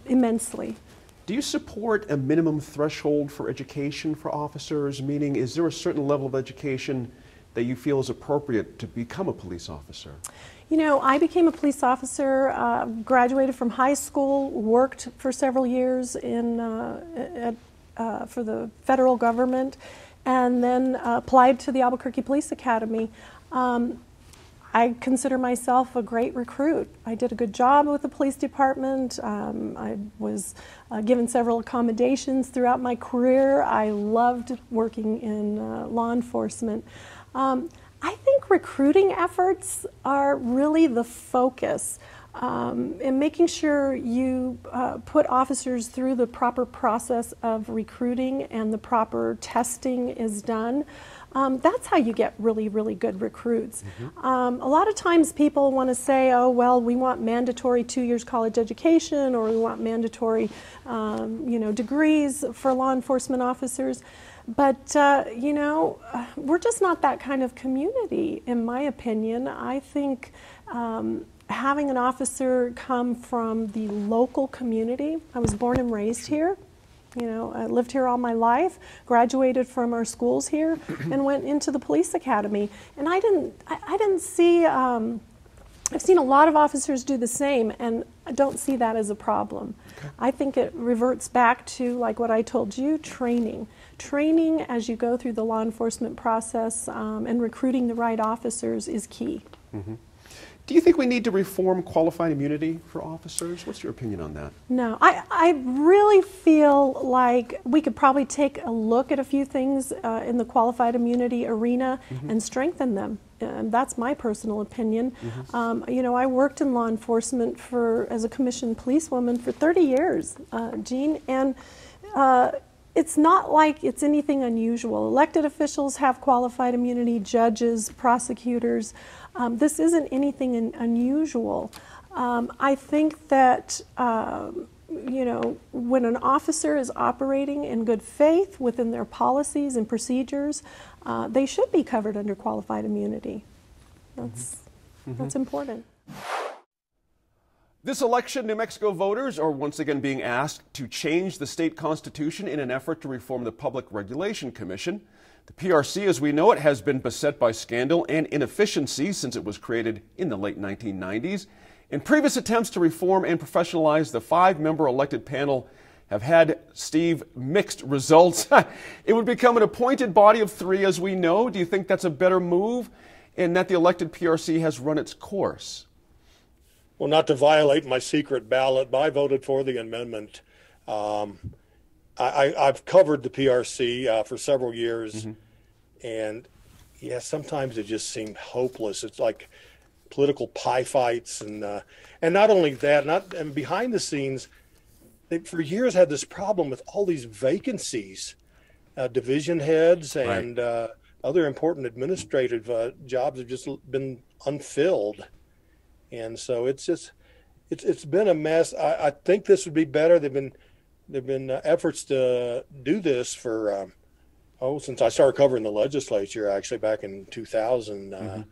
immensely. Do you support a minimum threshold for education for officers? Meaning, is there a certain level of education that you feel is appropriate to become a police officer? You know, I became a police officer, graduated from high school, worked for several years in, for the federal government, and then applied to the Albuquerque Police Academy. I consider myself a great recruit. I did a good job with the police department. I was given several accommodations throughout my career. I loved working in law enforcement. I think recruiting efforts are really the focus in making sure you put officers through the proper process of recruiting and the proper testing is done. That's how you get really, really good recruits. A lot of times people want to say, oh, well, we want mandatory 2 years college education, or we want mandatory, you know, degrees for law enforcement officers. But, you know, we're just not that kind of community, in my opinion. I think having an officer come from the local community, I was born and raised here. You know, I lived here all my life, graduated from our schools here, and went into the police academy. And I didn't see, I've seen a lot of officers do the same, and I don't see that as a problem. I think it reverts back to, like what I told you, training. Training as you go through the law enforcement process and recruiting the right officers is key. Do you think we need to reform qualified immunity for officers? What's your opinion on that? No, I really feel like we could probably take a look at a few things in the qualified immunity arena and strengthen them. That's my personal opinion. You know, I worked in law enforcement as a commissioned policewoman for 30 years, Jean, and it's not like it's anything unusual. Elected officials have qualified immunity, judges, prosecutors. This isn't anything unusual. I think that, you know, when an officer is operating in good faith within their policies and procedures, they should be covered under qualified immunity. That's important. This election, New Mexico voters are once again being asked to change the state constitution in an effort to reform the Public Regulation Commission. The PRC, as we know it, has been beset by scandal and inefficiency since it was created in the late 1990s. In previous attempts to reform and professionalize, the 5-member elected panel have had, Steve, mixed results. It would become an appointed body of 3, as we know. Do you think that's a better move in that the elected PRC has run its course? Well, not to violate my secret ballot, but I voted for the amendment. I've covered the PRC for several years, and yeah, sometimes it just seemed hopeless. It's like political pie fights, and not only that, and behind the scenes, they for years had this problem with all these vacancies, division heads and other important administrative jobs have just been unfilled. And so it's been a mess. I think this would be better. There've been efforts to do this for since I started covering the legislature, actually back in 2000.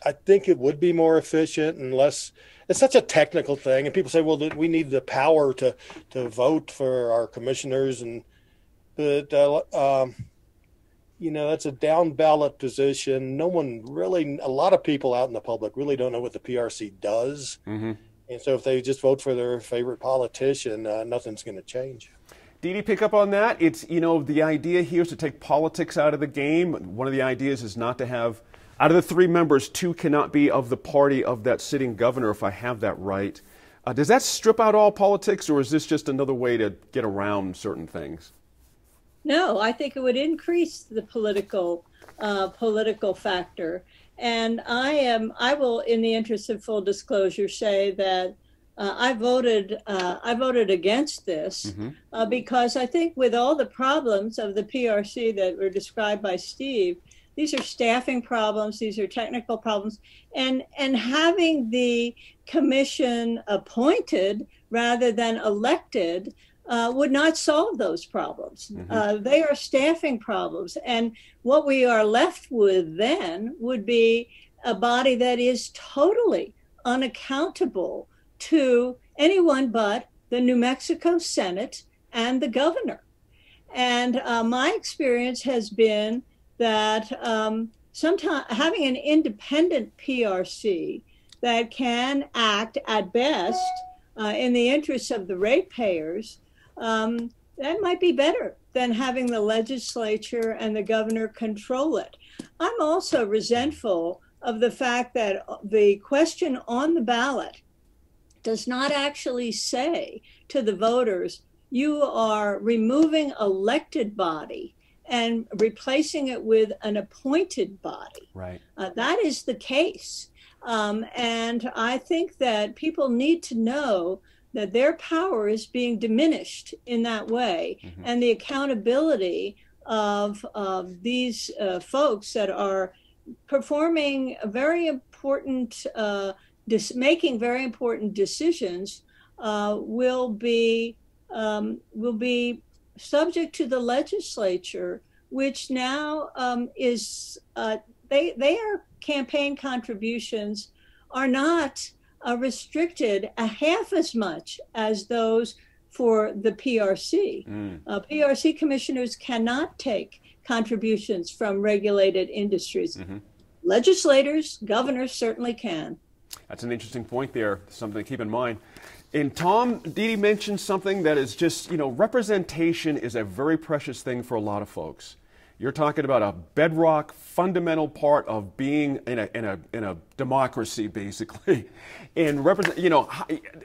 I think it would be more efficient and less. It's such a technical thing, and people say, "Well, we need the power to vote for our commissioners," but that's a down ballot position. A lot of people out in the public really don't know what the PRC does, and so if they just vote for their favorite politician, nothing's going to change. Dee Dee, pick up on that. It's, the idea here is to take politics out of the game. One of the ideas is not to have, out of the 3 members, 2 cannot be of the party of that sitting governor, if I have that right. Does that strip out all politics, or is this just another way to get around certain things? No, I think it would increase the political factor. And I will, in the interest of full disclosure, say that I voted against this because I think with all the problems of the PRC that were described by Steve, these are staffing problems, these are technical problems, and having the commission appointed rather than elected would not solve those problems. They are staffing problems, and what we are left with then would be a body that is totally unaccountable to anyone but the New Mexico Senate and the governor. And my experience has been that sometimes having an independent PRC that can act at best in the interests of the ratepayers, that might be better than having the legislature and the governor control it. I'm also resentful of the fact that the question on the ballot does not actually say to the voters, you are removing elected body and replacing it with an appointed body. Right. That is the case. And I think that people need to know that their power is being diminished in that way. And the accountability of these folks that are performing a very important making very important decisions will be subject to the legislature, which now is their campaign contributions are not restricted a half as much as those for the PRC. PRC commissioners cannot take contributions from regulated industries. Legislators, governors certainly can. That's an interesting point there, something to keep in mind. And Tom, Dee Dee mentioned something that is just, representation is a very precious thing for a lot of folks. You're talking about a bedrock, fundamental part of being in a democracy, basically. And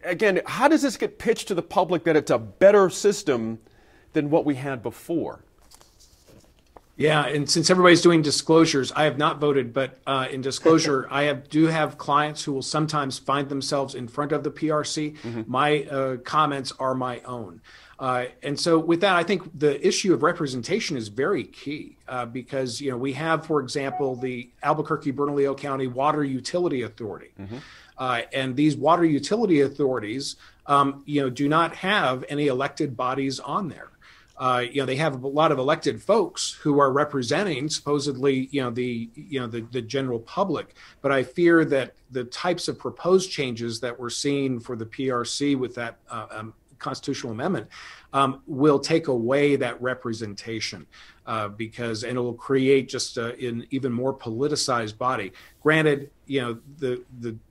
again, how does this get pitched to the public that it's a better system than what we had before? Yeah, and since everybody's doing disclosures, I have not voted, but in disclosure, I do have clients who will sometimes find themselves in front of the PRC. My comments are my own. And so with that, I think the issue of representation is very key because, we have, for example, the Albuquerque-Bernalillo County Water Utility Authority. And these water utility authorities, do not have any elected bodies on there. They have a lot of elected folks who are representing supposedly, the general public. But I fear that the types of proposed changes that we're seeing for the PRC with that constitutional amendment will take away that representation because it will create just an even more politicized body. Granted, the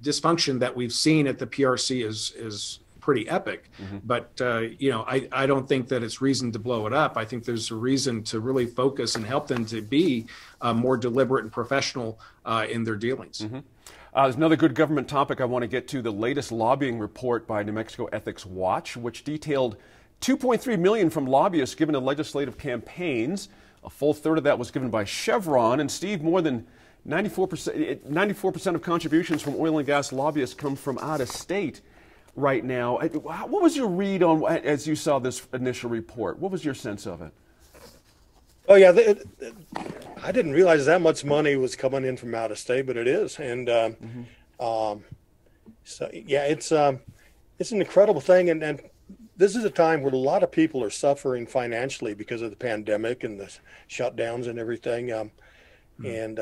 dysfunction that we've seen at the PRC is pretty epic, but I don't think that it's reason to blow it up. I think there's a reason to really focus and help them to be more deliberate and professional in their dealings. There's another good government topic I want to get to, the latest lobbying report by New Mexico Ethics Watch, which detailed $2.3 million from lobbyists given to legislative campaigns. A full third of that was given by Chevron. And Steve, more than 94% of contributions from oil and gas lobbyists come from out of state right now. What was your read on, as you saw this initial report? What was your sense of it? Oh yeah, I didn't realize that much money was coming in from out of state, but it is, and so yeah, it's an incredible thing, and this is a time where a lot of people are suffering financially because of the pandemic and the shutdowns and everything, and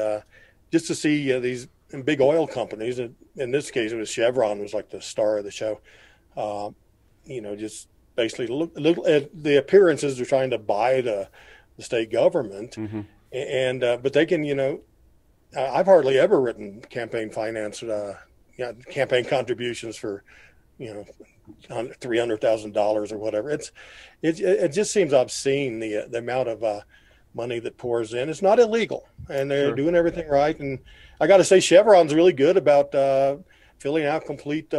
just to see these big oil companies, in this case it was Chevron, was like the star of the show, just basically look at the appearances. They're trying to buy the state government, and but they can, I've hardly ever written campaign finance, campaign contributions for, $300,000 or whatever. It just seems obscene, the amount of money that pours in. It's not illegal, and they're doing everything right. And I got to say, Chevron's really good about filling out complete,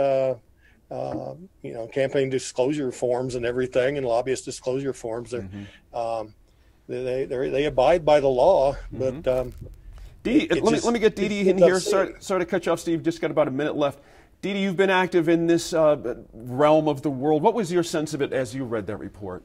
campaign disclosure forms and everything, and lobbyist disclosure forms. They abide by the law, but Dee, let me get Dee Dee in here. Sorry to cut you off, Steve. Just got about a minute left. Dee Dee, you've been active in this realm of the world. What was your sense of it as you read that report?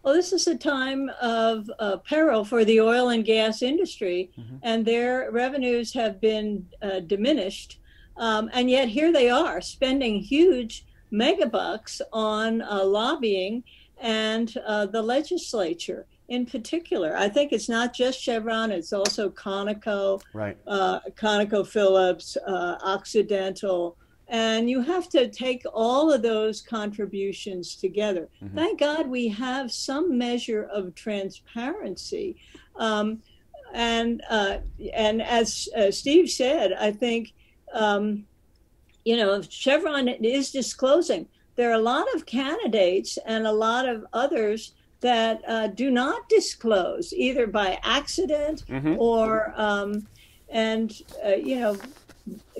Well, this is a time of peril for the oil and gas industry, and their revenues have been diminished. And yet here they are spending huge megabucks on lobbying and the legislature in particular. I think it's not just Chevron, it's also Conoco, ConocoPhillips, Occidental. And you have to take all of those contributions together. Thank God we have some measure of transparency. And as Steve said, I think, Chevron is disclosing. There are a lot of candidates and a lot of others that do not disclose, either by accident or,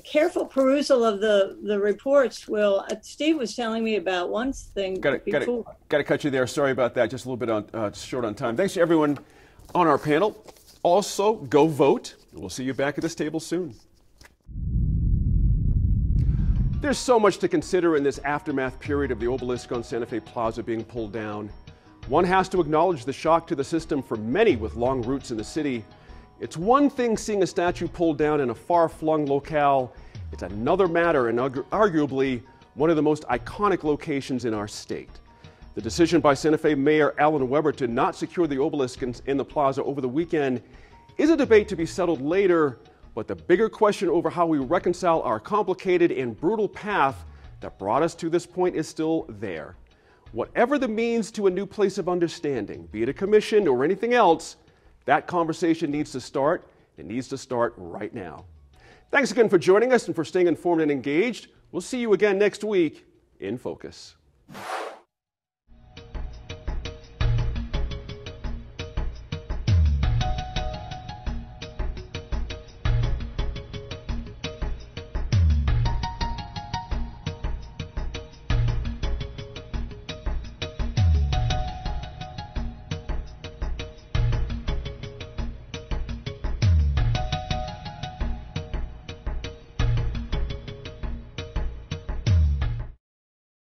careful perusal of the reports will. Steve was telling me about one thing before. Got to cut you there. Sorry about that. Just a little bit short on time. Thanks to everyone on our panel. Also, go vote. We'll see you back at this table soon. There's so much to consider in this aftermath period of the obelisk on Santa Fe Plaza being pulled down. One has to acknowledge the shock to the system for many with long roots in the city. It's one thing seeing a statue pulled down in a far-flung locale. It's another matter and arguably one of the most iconic locations in our state. The decision by Santa Fe Mayor Alan Weber to not secure the obelisk in the plaza over the weekend is a debate to be settled later, but the bigger question over how we reconcile our complicated and brutal path that brought us to this point is still there. Whatever the means to a new place of understanding, be it a commission or anything else, that conversation needs to start. It needs to start right now. Thanks again for joining us and for staying informed and engaged. We'll see you again next week in Focus.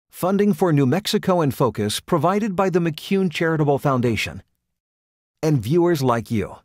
Funding for New Mexico in Focus provided by the McCune Charitable Foundation and viewers like you.